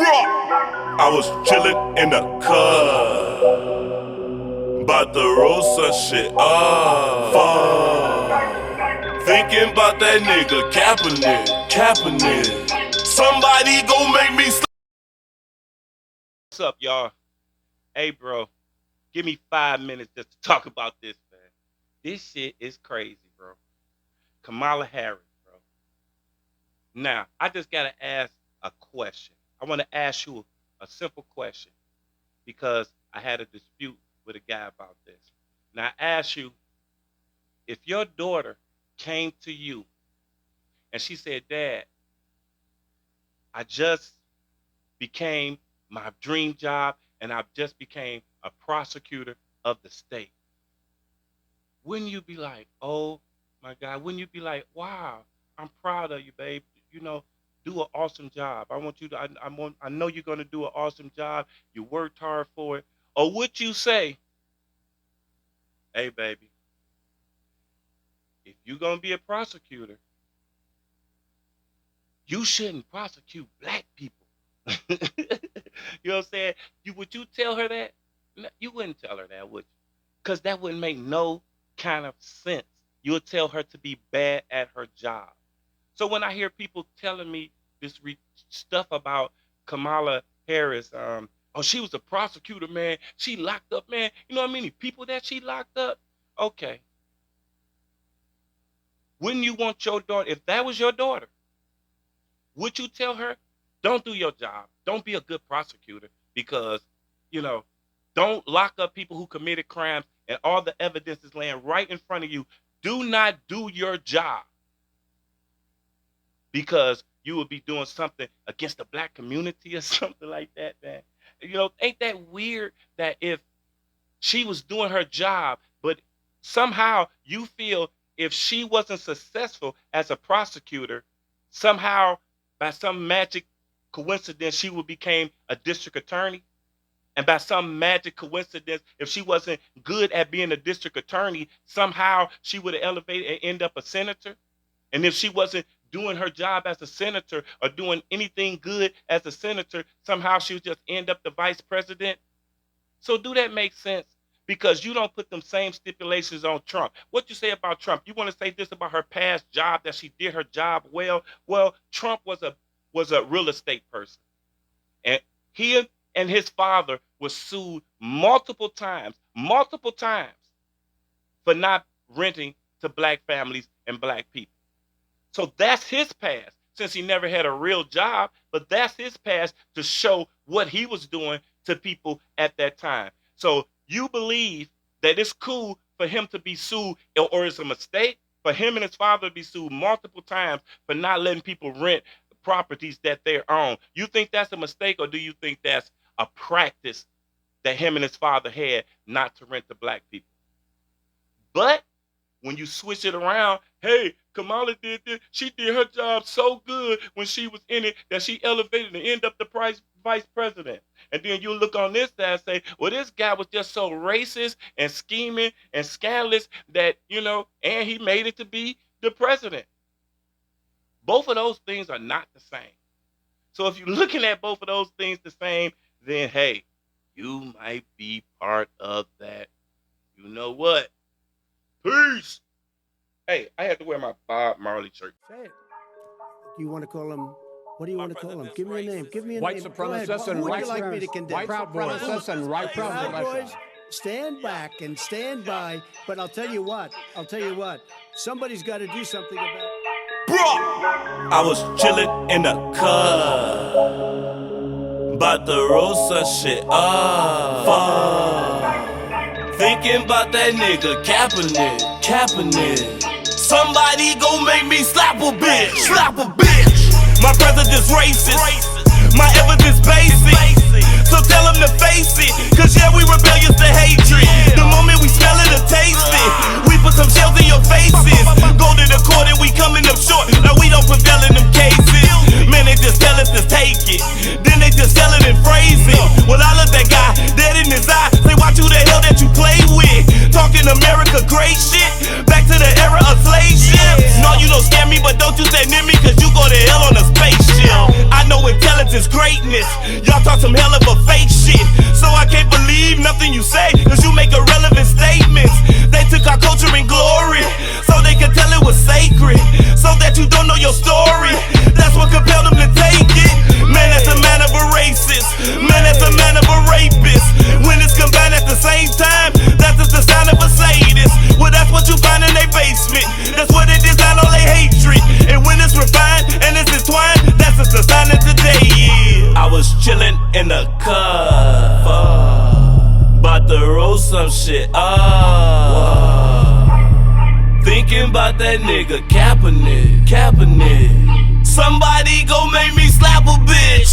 I was chillin' in the car, bout to roll some shit up. Thinking about that nigga capping it. Somebody gon' make me stop. What's up, y'all? Hey, bro, give me 5 minutes just to talk about this, man. This shit is crazy, bro. Kamala Harris, bro. Now, I just gotta ask a question. I want to ask you a simple question because I had a dispute with a guy about this. Now, I ask you, if your daughter came to you and she said, Dad, I just became my dream job and I just became a prosecutor of the state, wouldn't you be like, oh my God, wouldn't you be like, wow, I'm proud of you, babe, you know, do an awesome job. I want you to, I know you're going to do an awesome job. You worked hard for it. Or would you say, hey, baby, if you're going to be a prosecutor, you shouldn't prosecute black people. You know what I'm saying? Would you tell her that? No, you wouldn't tell her that, would you? Because that wouldn't make no kind of sense. You would tell her to be bad at her job. So when I hear people telling me this stuff about Kamala Harris, oh, she was a prosecutor, man. She locked up, man. You know how many people that she locked up? Okay. Wouldn't you want your daughter, if that was your daughter, would you tell her, don't do your job. Don't be a good prosecutor because, you know, don't lock up people who committed crimes and all the evidence is laying right in front of you. Do not do your job because you will be doing something against the black community or something like that, man. You know, ain't that weird that if she was doing her job, but somehow you feel if she wasn't successful as a prosecutor, somehow by some magic coincidence, she would become a district attorney. And by some magic coincidence, if she wasn't good at being a district attorney, somehow she would have elevated and end up a senator. And if she wasn't doing her job as a senator or doing anything good as a senator, somehow she would just end up the vice president. So do that make sense? Because you don't put them same stipulations on Trump. What you say about Trump? You want to say this about her past job, that she did her job well? Well, Trump was a real estate person. And he and his father was sued multiple times for not renting to black families and black people. So that's his past, since he never had a real job, but that's his past to show what he was doing to people at that time. So you believe that it's cool for him to be sued, or it's a mistake for him and his father to be sued multiple times for not letting people rent properties that they own. You think that's a mistake, or do you think that's a practice that him and his father had not to rent to black people? But when you switch it around, hey, Kamala did this. She did her job so good when she was in it that she elevated and ended up the vice president. And then you look on this side and say, well, this guy was just so racist and scheming and scandalous that, you know, and he made it to be the president. Both of those things are not the same. So if you're looking at both of those things the same, then, hey, you might be part of that. You know what? Peace. Hey, I had to wear my Bob Marley shirt. Say it. Do you want to call him? What do you want to call him? Give me a name. Give me a White name. supremacists and Who would white you like me to condemn? Proud Boys and white Proud Proud Boys. Stand back and stand by. But I'll tell you what. Somebody's got to do something about it. I was chillin' in the car, bout to roll some shit up. Thinking about that nigga capping it. Somebody gon' make me slap a bitch. My president's racist, my evidence basic. So tell him to face it, cause yeah, we rebellious to hatred. The moment we smell it or taste it, we put some shells in your faces. Go to the court and we coming up short, now we don't prevail in them cases. Man, they just tell us to take it, then they just sell it and phrase it. Well, I look that guy dead in his eye, say watch who the hell that you play with. Talking America great shit, back to the era of slave ships. No, you don't scare me, but don't you stay near me, cause you go to hell on a spaceship. I know intelligence greatness. fakeness. Y'all talk some hell of a fake shit, so I can't believe nothing you say, cause you make irrelevant statements. They took our culture and glory, so they could tell it was sacred, so that you don't know your story. That's what compelled them to take it. Man, that's a man of a racist. Man, that's a man of a rapist. When it's combined at the same time, that's just the sign of a sadist. Well, that's what you find in their basement. That's what it is, not all they hatred. And when it's refined and it's entwined, that's just the sign of today. I was chillin' in the car, about to roll some shit up. Thinking about that nigga Kaepernick. Somebody go make me slap a bitch.